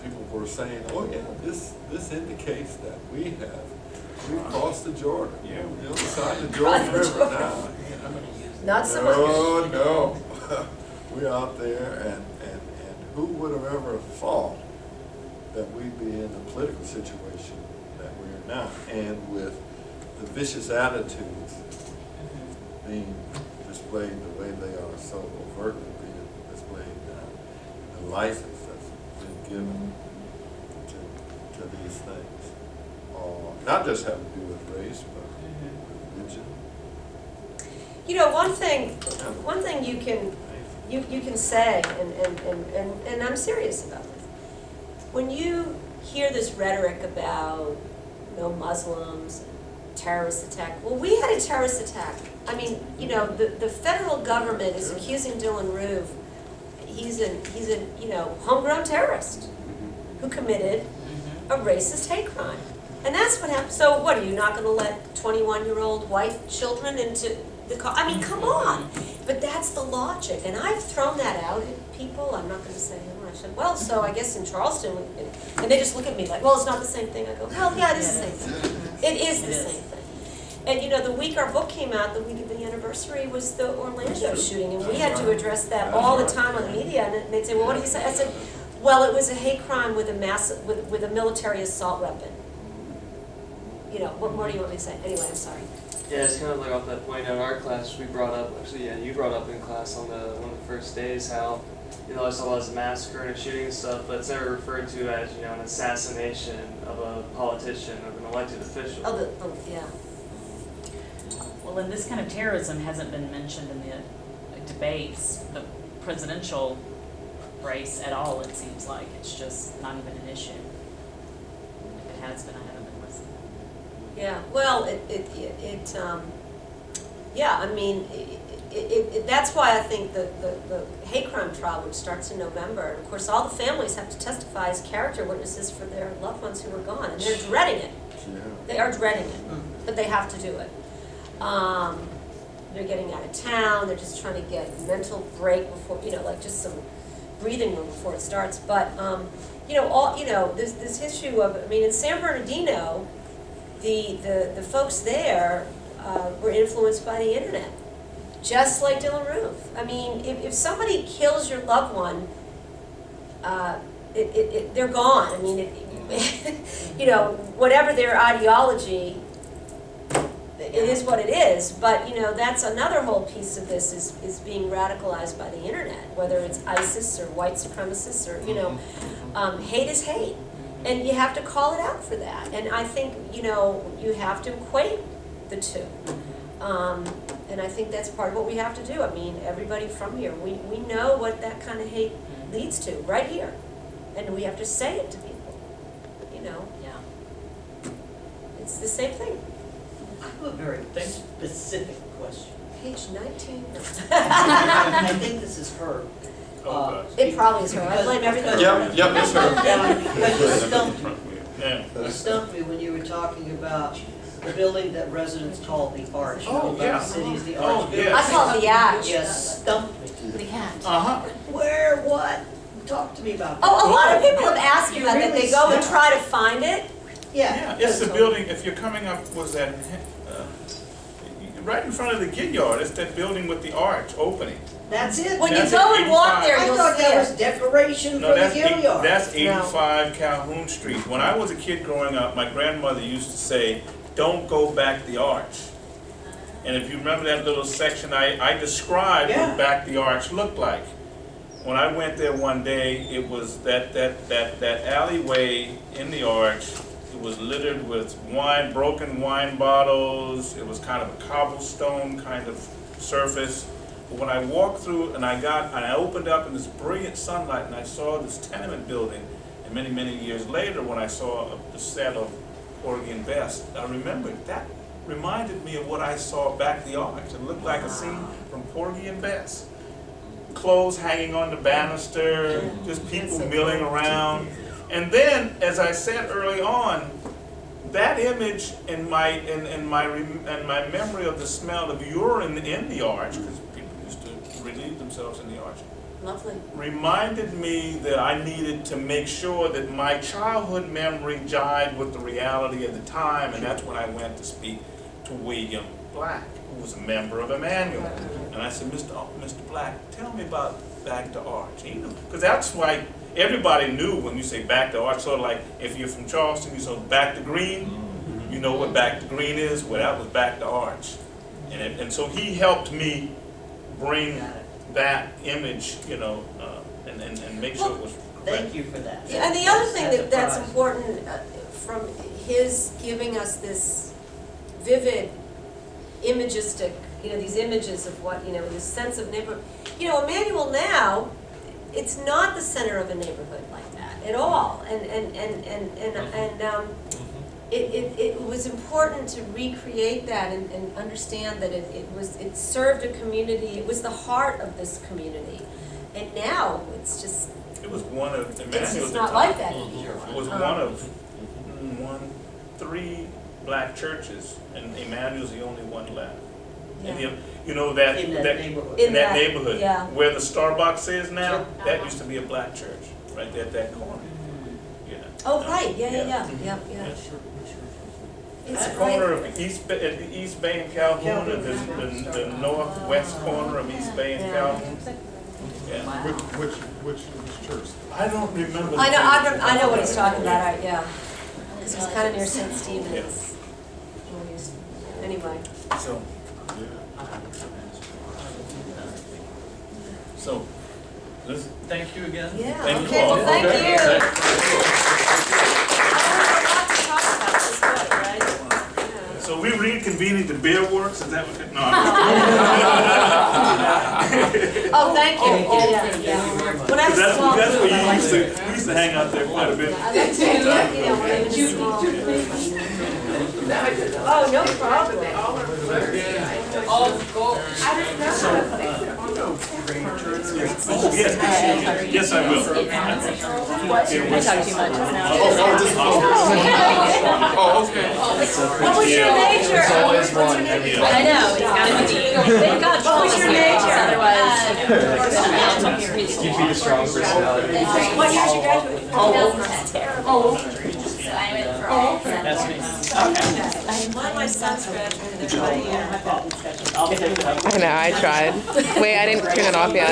people were saying, oh yeah, this indicates that we've crossed the Jordan. Yeah. The other side of the Jordan River now. Not so much. Oh, no. We're out there, and who would have ever thought that we'd be in the political situation that we're in now, and with the vicious attitudes being displayed the way they are, so overtly being displayed now, the license that's been given to these things, not just having to do with race, but with religion. You know, one thing you can say, and I'm serious about this. When you hear this rhetoric about no Muslims, terrorist attack, well, we had a terrorist attack. I mean, you know, the federal government is accusing Dylan Roof. He's a homegrown terrorist who committed a racist hate crime, and that's what happened. So, what are you not going to let 21-year-old white children into the car? I mean, come on. But that's the logic, and I've thrown that out at people. I'm not going to say who. I said, well, so I guess in Charleston, and they just look at me like, well, it's not the same thing. I go, well, yeah, it is the same thing. It is the same thing. And you know, the week our book came out, the week of the anniversary was the Orlando shooting, and we had to address that all the time on the media. And they'd say, well, what do you say? I said, well, it was a hate crime with a military assault weapon. You know, what more do you want me to say? Anyway, I'm sorry. Yeah, it's kind of like off that point in our class, we brought up, actually, yeah, you brought up in class on one of the first days how, you know, it's all as a massacre and a shooting and stuff, but it's never referred to as, you know, an assassination of a politician, of an elected official. Yeah. Well, and this kind of terrorism hasn't been mentioned in the debates, the presidential race at all, it seems like. It's just not even an issue. If it has been, I haven't been listening. Yeah, well, yeah, I mean, that's why I think the hate crime trial, which starts in November, and of course all the families have to testify as character witnesses for their loved ones who were gone, and they're dreading it. Yeah. They are dreading it, but they have to do it. They're getting out of town, they're just trying to get a mental break before, you know, like just some breathing room before it starts. But, you know, this issue of, I mean, in San Bernardino, the folks there were influenced by the internet, just like Dylan Roof. I mean, if somebody kills your loved one, they're gone. I mean, you know, whatever their ideology, it is what it is. But you know, that's another whole piece of this is being radicalized by the internet, whether it's ISIS or white supremacists or, you know, hate is hate. And you have to call it out for that. And I think, you know, you have to equate the two. And I think that's part of what we have to do. I mean, everybody from here, we know what that kind of hate leads to right here. And we have to say it to people, you know. Yeah. It's the same thing. I have a very specific question. Page 19. I think this is Herb. It probably is her. I blame everything. Yep, it's her. Because you stumped me. Yeah. You stumped me when you were talking about the building that residents call the Arch. Oh, The yeah. city is the Oh, Arch. yeah. I call it the Ash. Yes, stumped me. The cat. Uh-huh. Where, what? Talk to me about that. Oh, a lot of people have asked me You about that. really They go and stumped. try to find it. Yeah, it's the building, if you're coming up, was that, right in front of the Gid Yard, it's that building with the arch opening. That's it. When you That's go at and walk 85. there, I you'll thought see that was it. decoration No, for the that's Gill Yard. that's 85 Calhoun Street. When I was a kid growing up, my grandmother used to say, "Don't go back the arch." And if you remember that little section, I described Yeah. what back the arch looked like. When I went there one day, it was that alleyway in the arch. It was littered with broken wine bottles. It was kind of a cobblestone kind of surface. But when I walked through and I opened up in this brilliant sunlight and I saw this tenement building, and many, many years later when I saw the set of Porgy and Bess, I remembered that reminded me of what I saw back the arch. It looked like a scene from Porgy and Bess. Clothes hanging on the banister, just people milling around. And then, as I said early on, that image and my memory of the smell of urine in the arch, because people used to relieve themselves in the arch, Lovely. reminded me that I needed to make sure that my childhood memory jived with the reality of the time, and that's when I went to speak to William Black, who was a member of Emmanuel. And I said, Mr. Black, tell me about Back to Arch. You know, because that's why everybody knew when you say Back to Arch, sort of like if you're from Charleston, you say Back to Green. You know what Back to Green is? Well, that was Back to Arch. And so he helped me bring that image, you know, and make sure it was correct. Thank you for that. Yeah, and the other thing That's a that's prize. important from his giving us this vivid, imagistic, you know, these images of what, you know, this sense of neighborhood. You know, Emmanuel now, it's not the center of a neighborhood like that at all. It was important to recreate that and understand that it served a community, it was the heart of this community. And now, it's just, It was one of it's Emmanuel's. just not like that anymore. It was one of three black churches, and Emmanuel's the only one left. And Yeah. you know that In that neighborhood. in that neighborhood, yeah. where the Starbucks is now, Sure. that used to be a black church, right there at that corner. You know. Oh, right, yeah. It's It's the right. corner of East Bay and Calhoun, and the northwest corner of East Bay and Yeah. Calhoun. Yeah. Which church? I don't remember. the I name. know what he's talking about, yeah. This was kind of near St. Stephen's. Anyway. So, listen, Thank you again. Yeah, Thank you okay, all. well, thank you. Okay. There's a lot to talk about this book, right? Yeah. so we reconvening the Beer Works, is that what it, no. Oh, thank you. Yeah. When I was That's small. where too, I we used to hang out there quite a bit. I like to, you know, when I was small. Oh, no problem. Yes, I will. I talk too much now. Oh, okay. What was your major? What's your major? I know, it's gotta be. Thank God. What was your major? You'd be a strong personality. What year did you graduate? So I went for all One of my sons graduated in my year. I know, I tried. Wait, I didn't turn it off yet.